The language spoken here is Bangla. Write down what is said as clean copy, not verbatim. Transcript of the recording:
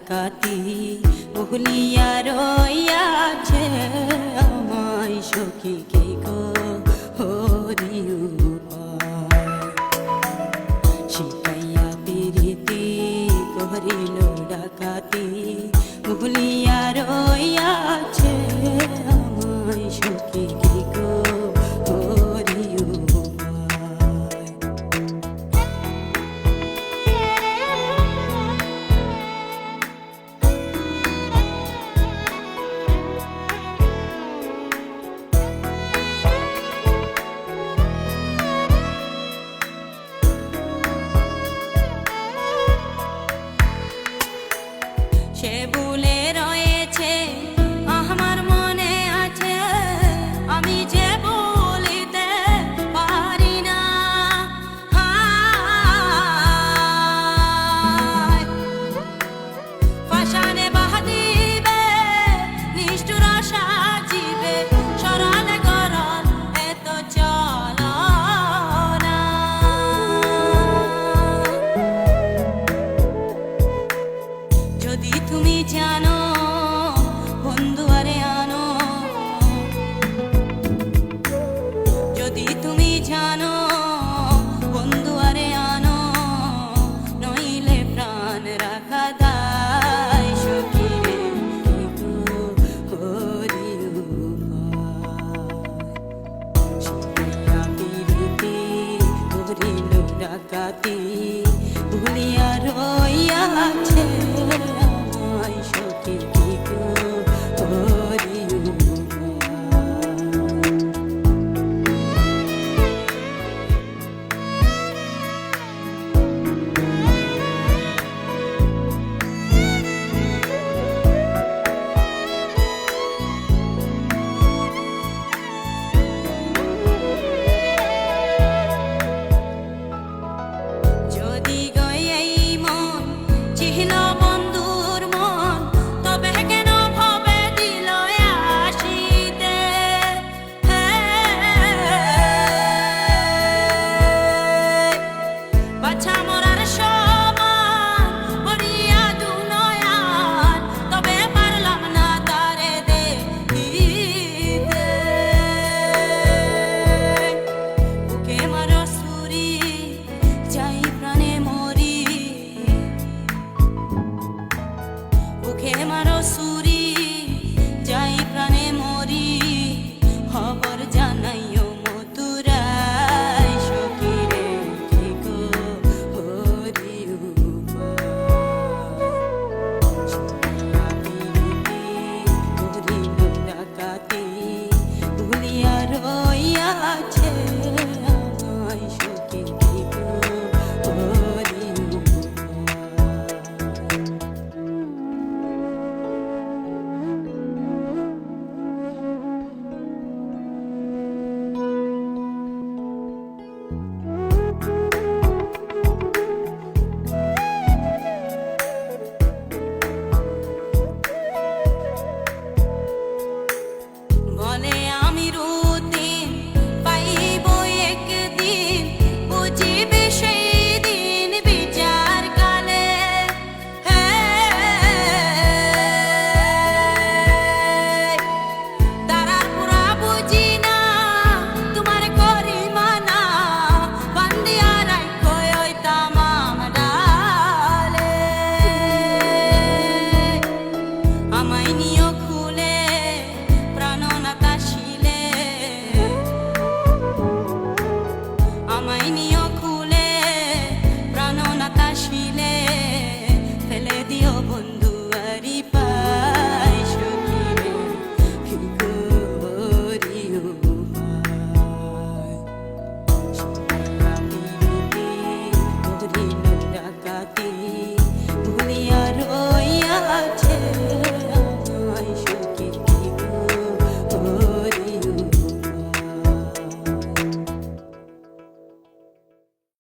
ডাকাতি ভুলিয়া রইয়াছে আমায় সখী কে গো হরি শিখাইয়া পিরিতি করিল ডাকাতি ভুলিয়া রইয়াছে আমায় সখী কে গো হরি সে ভুলে রয়েছে আমার মনে আছে আমি যে বলিতে পারি না ফাঁসানে বাহাদিবে নিষ্ঠুর সাজিবে সরালে গরল এত চলো না যদি তুমি জানো বন্ধু আরে আনো যদি তুমি জানো বন্ধু আরে আনো নইলে প্রাণ রাখা দায় সখী রে হরি করিল ডাকাতি ভুলিয়া রইয়াছে আমায় সখী গো হরি যদি গই এই মন চিহ্ন বন্ধুর মন তবে কেন ভবে দিল আসিতে বাছা মোরা